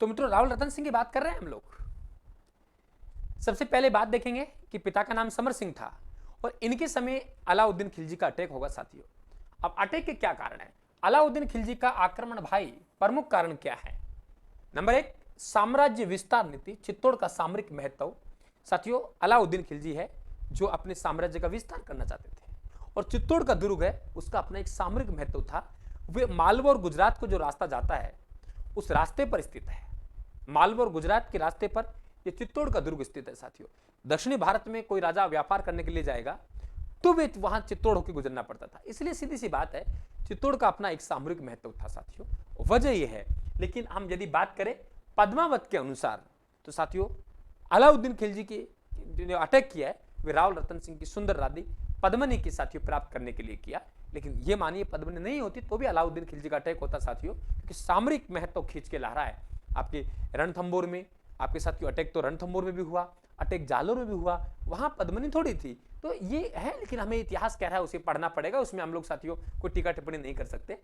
तो मित्रों रावल रतन सिंह की बात कर रहे हैं हम लोग। सबसे पहले बात देखेंगे कि पिता का नाम समर सिंह था और इनके समय अलाउद्दीन खिलजी का अटैक होगा साथियों। अब अटैक के क्या कारण है, अलाउद्दीन खिलजी का आक्रमण भाई, प्रमुख कारण क्या है? नंबर एक, साम्राज्य विस्तार नीति, चित्तौड़ का सामरिक महत्व। साथियों अलाउद्दीन खिलजी है जो अपने साम्राज्य का विस्तार करना चाहते थे और चित्तौड़ का दुर्ग है उसका अपना एक सामरिक महत्व था। वे मालवा और गुजरात को जो रास्ता जाता है उस रास्ते पर स्थित है। मालवा और गुजरात के रास्ते पर यह चित्तौड़ का दुर्ग स्थित है साथियों। दक्षिणी भारत में कोई राजा व्यापार करने के लिए जाएगा तो वे वहां चित्तौड़ होकर गुजरना पड़ता था, इसलिए सीधी सी बात है चित्तौड़ का अपना एक सामरिक महत्व था साथियों, वजह यह है। लेकिन हम यदि बात करें पद्मावत के अनुसार तो साथियों अलाउद्दीन खिलजी की जो अटैक किया है वे रावल रतन सिंह की सुंदर रानी पद्मनी की साथियों प्राप्त करने के लिए किया। लेकिन ये मानिए पद्मनी नहीं होती तो भी अलाउद्दीन खिलजी का अटैक होता साथियों, क्योंकि सामरिक महत्व खींच के ला रहा है। आपके रणथंबोर में आपके साथियों अटैक तो रणथंबोर में भी हुआ, अटैक जालोर में भी हुआ, वहां पद्मनी थोड़ी थी। तो ये है, लेकिन हमें इतिहास कह रहा है उसे पढ़ना पड़ेगा, उसमें हम लोग साथियों कोई टीका टिप्पणी नहीं कर सकते।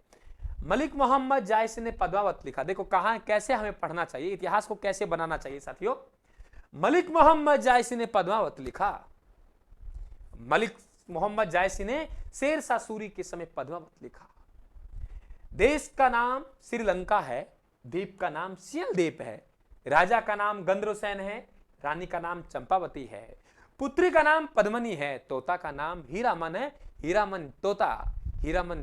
मलिक मोहम्मद जायसी ने पद्मावत लिखा। देखो कहां कैसे हमें पढ़ना चाहिए, इतिहास को कैसे बनाना चाहिए साथियों। मलिक मोहम्मद जायसी ने पद्मावत लिखा। मलिक मोहम्मद जायसी ने शेर शाह सूरी के समय पद्मावत लिखा। देश का नाम श्रीलंका है, द्वीप का नाम सियल द्वीप है, राजा का नाम गंद्रसेन है, रानी का नाम चंपावती है, पुत्री का नाम पद्मनी है, तोता का नाम हीरामन है, हीरामन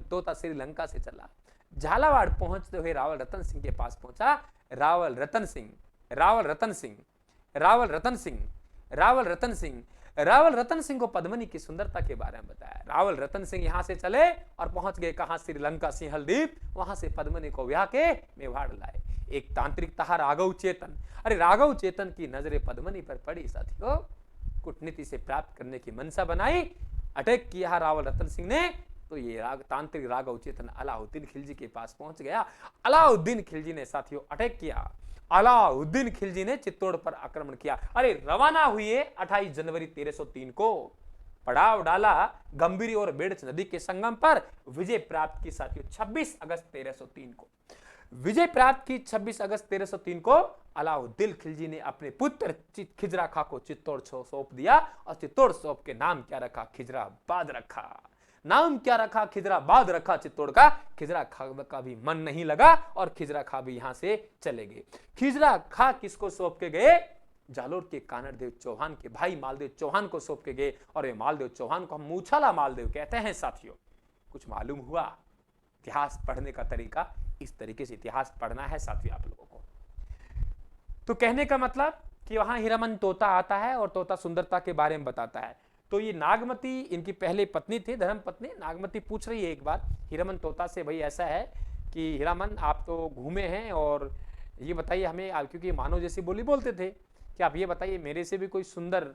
तोता श्रीलंका से चला। झालावाड़ पहुंचते हुए रावल रतन सिंह के पास पहुंचा। रावल रतन सिंह रावल रतन सिंह को पद्मनी की सुंदरता के बारे में बताया। रावल रतन सिंह यहां से चले और पहुंच गए कहां, श्रीलंका सिंहल द्वीप। वहां से पद्मनी को ब्याह के मेवाड़ लाए। एक तांत्रिक था राघव चेतन। अरे राघव चेतन की नजरें पद्मनी पर पड़ी साथियों, कूटनीति से प्राप्त करने की मनसा बनाई, अटैक किया रावल रतन सिंह ने। तो ये तांत्रिक राघव चेतन अलाउद्दीन खिलजी के पास पहुंच गया। अलाउद्दीन खिलजी ने साथियों अटैक किया। अलाउद्दीन खिलजी ने चित्तौड़ पर आक्रमण किया। अरे रवाना हुए 28 जनवरी 1303 को, पड़ाव डाला गंभीरी और बेड़च नदी के संगम पर। विजय प्राप्त की साथियों 26 अगस्त 1303 को, विजय प्राप्त की 26 अगस्त 1303 को अलाउद्दीन खिलजी ने अपने पुत्र खिजरा खां को चित्तौड़ सौंप दिया। और चित्तौड़ सौंप के नाम क्या रखा, खिजराबाद रखा। नाम क्या रखा, खिजराबाद रखा चित्तौड़ का। खिजरा खां का भी मन नहीं लगा और खिजरा खां भी यहां से चले गए। खिजरा खां किसको सौंप के गए, जालोर के कानड़देव चौहान के भाई मालदेव चौहान को सौंप के गए। और ये मालदेव चौहान को हम मूछाला मालदेव कहते हैं साथियों। कुछ मालूम हुआ, इतिहास पढ़ने का तरीका इस तरीके से इतिहास पढ़ना है साथियों आप लोगों को। तो कहने का मतलब कि वहां हीरामन तोता आता है और तोता सुंदरता के बारे में बताता है। तो ये नागमती इनकी पहले पत्नी थी, धर्म पत्नी। नागमती पूछ रही है एक बार हीरामन तोता से, भाई ऐसा है कि हीरामन आप तो घूमे हैं और ये बताइए हमें, क्योंकि मानव जैसी बोली बोलते थे, कि आप ये बताइए मेरे से भी कोई सुंदर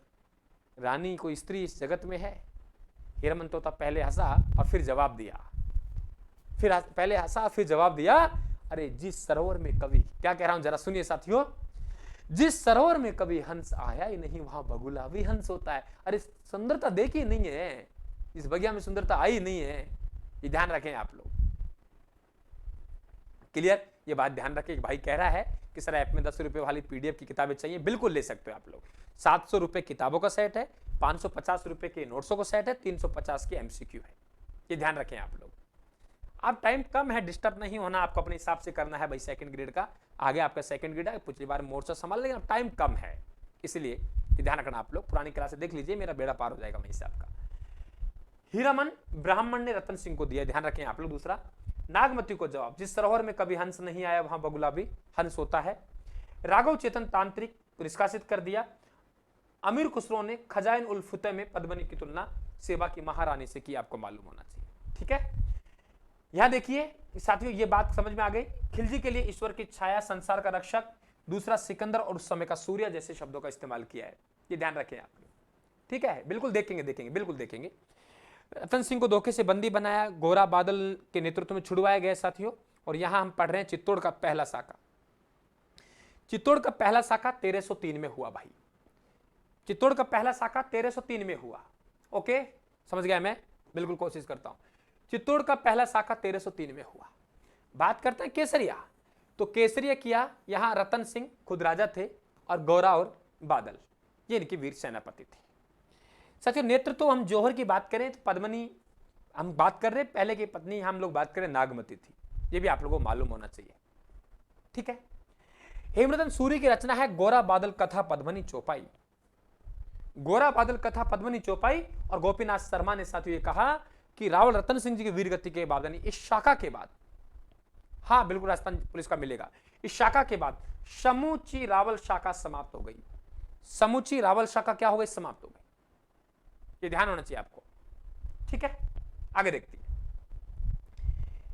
रानी, कोई स्त्री इस जगत में है? हीरामन तोता पहले हंसा और फिर जवाब दिया। पहले हंसा फिर जवाब दिया, अरे जिस सरोवर में कभी, क्या कह रहा हूं जरा सुनिए साथियों, जिस सरोवर में कभी हंस आया ही नहीं वहां बगुला भी हंस होता है। अरे सुंदरता देखी नहीं है, इस बगिया में सुंदरता आई नहीं है, ये ध्यान रखें आप लोग। क्लियर, ये बात ध्यान रखें। भाई कह रहा है कि सर ऐप में 10 रुपए वाली पीडीएफ की किताबें चाहिए, बिल्कुल ले सकते हो आप लोग। 700 रुपए किताबों का सेट है, 550 रुपए के नोट्सों का सेट है, 350 के एमसीक्यू है, ये ध्यान रखें आप लोग। अब टाइम कम है, डिस्टर्ब नहीं होना, आपको अपने हिसाब से करना है भाई। सेकंड ग्रेड का आगे आपका सेकंड ग्रेड है, पिछली बार मोर्चा संभाल, लेकिन अब टाइम कम है, इसलिए ध्यान रखना आप लोग। पुरानी क्लास देख लीजिए, मेरा बेड़ा पार हो जाएगा वहीं से आपका। हीरामन ब्राह्मण ने रतन सिंह को दिया, ध्यान रखें आप लोग। दूसरा, नागमती को जवाब, जिस सरोवर में कभी हंस नहीं आया वहां बगुला भी हंस होता है। राघव चेतन तांत्रिक निष्कासित कर दिया। अमीर खुसरो ने खजाइन उल फतह में पद्मनी की तुलना सेवा की महारानी से की, आपको मालूम होना चाहिए। ठीक है, यहां देखिए साथियों, ये बात समझ में आ गई। खिलजी के लिए ईश्वर की छाया, संसार का रक्षक। दूसरा, सिकंदर और उस समय का सूर्य जैसे शब्दों का इस्तेमाल किया है, ये ध्यान रखें आप। ठीक है, बिल्कुल देखेंगे बिल्कुल देखेंगे। रतन सिंह को धोखे से बंदी बनाया, गोरा बादल के नेतृत्व में छुड़वाए गए साथियों। और यहां हम पढ़ रहे हैं चित्तौड़ का पहला साका। चित्तौड़ का पहला साका 1303 में हुआ भाई। चित्तौड़ का पहला साका 1303 में हुआ। ओके, समझ गया मैं, बिल्कुल कोशिश करता हूं। चित्तौड़ का पहला साका 1303 में हुआ। बात करते हैं केसरिया। तो केसरिया किया यहां रतन सिंह खुद राजा थे, और गौरा और बादल ये इनके वीर सेनापति थे। साथियों नेतृत्व तो हम जौहर की बात करें तो पद्मनी हम बात कर रहे हैं, पहले की पत्नी हम लोग बात करें नागमती थी, ये भी आप लोगों को मालूम होना चाहिए। ठीक है। हेमरतन सूरी की रचना है गोरा बादल कथा पद्मनी चौपाई। गोरा बादल कथा पद्मनी चौपाई। और गोपीनाथ शर्मा ने साथियों ये कहा कि रावल रतन सिंह जी की वीरगति के बाद यानी इस शाखा के बाद, हाँ बिल्कुल राजस्थान पुलिस का मिलेगा, इस शाखा के बाद समूची रावल शाखा समाप्त हो गई। समूची रावल शाखा क्या हो गई? समाप्त हो गई। ये ध्यान होना चाहिए आपको। ठीक है, आगे देखते हैं।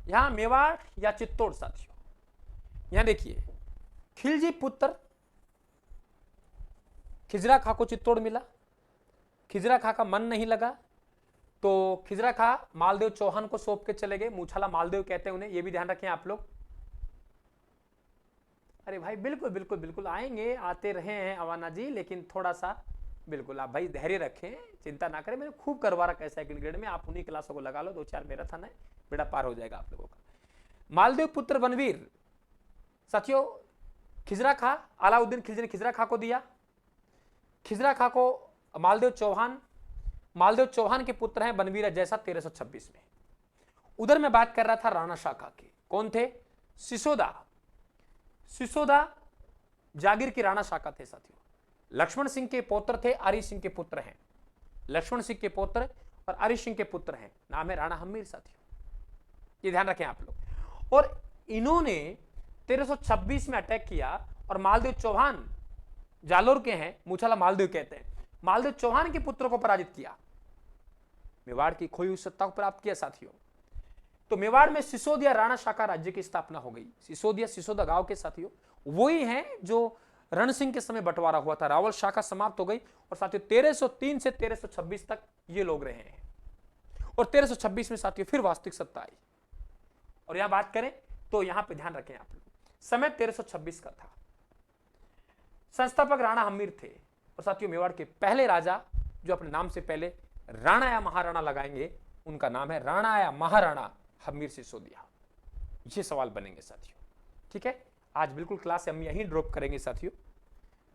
यहां मेवाड़ या चित्तौड़ साथियों, यहां देखिए खिलजी पुत्र खिजरा खा को चित्तौड़ मिला। खिजरा खा का मन नहीं लगा तो खिजरा खा मालदेव चौहान को सौंप के चले गए। मूछाला मालदेव कहते हैं उन्हें, ये भी ध्यान रखें आप लोग। अरे भाई बिल्कुल बिल्कुल बिल्कुल आएंगे, आते रहे हैं अवाना जी, लेकिन थोड़ा सा बिल्कुल आप भाई धैर्य रखें, चिंता ना करें। मैंने खूब करवा रखा है सेकंड ग्रेड में, आप उन्हीं क्लासों को लगा लो, 2-4 मैराथन है, बेड़ा पार हो जाएगा आप लोगों का। मालदेव पुत्र बनवीर साथियों, खिजरा खा अलाउद्दीन खिलजी ने खिजरा खा को दिया। खिजरा खा को मालदेव चौहान के पुत्र हैं बनवीर जैसा 1326 में। उधर मैं बात कर रहा था राणा शाखा के, कौन थे? सिसोदा जागीर की राणा शाखा थे साथियों। लक्ष्मण सिंह के पौत्र थे, आरी सिंह के पुत्र हैं। लक्ष्मण सिंह के पुत्र और आरी सिंह के पुत्र हैं, नाम है राणा हमीर साथियों, ये ध्यान रखें आप लोग। और इन्होंने 1326 में अटैक किया और मालदेव चौहान जालोर के हैं, मूछाला मालदेव कहते हैं, मालदेव चौहान के पुत्रों को पराजित किया, मेवाड़ की खोई हुई सत्ता को प्राप्त किया साथियों। तो मेवाड़ में सिसोदिया राणा शाखा राज्य की स्थापना हो गई। सिसोदा गांव के साथियों वही हैं जो रण सिंह के समय बंटवारा हुआ था। रावल शाखा समाप्त हो गई और साथियों 1303 से 1326 तक ये लोग रहे हैं, और 1326 में साथियों फिर वास्तविक सत्ता आई। और यहां बात करें तो यहां पे ध्यान रखें आप लोग, समय 1326 का था। संस्थापक राणा हमीर थे, और साथियों मेवाड़ के पहले राजा जो अपने नाम से पहले राणा या महाराणा लगाएंगे, उनका नाम है राणा या महाराणा हमीर सिसोदिया। ये सवाल बनेंगे साथियों। ठीक है, आज बिल्कुल क्लास हम यहीं ड्रॉप करेंगे साथियों।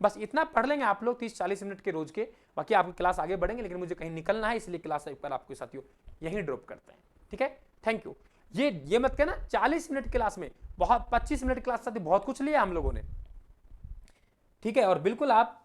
बस इतना पढ़ लेंगे आप लोग 30-40 मिनट के रोज के, बाकी आपकी क्लास आगे बढ़ेंगे, लेकिन मुझे कहीं निकलना है इसलिए क्लास पर आपको साथियों यहीं ड्रॉप करते हैं। ठीक है, थैंक यू। ये मत कहना 40 मिनट क्लास में बहुत 25 मिनट क्लास साथियों बहुत कुछ लिया हम लोगों ने। ठीक है, और बिल्कुल आप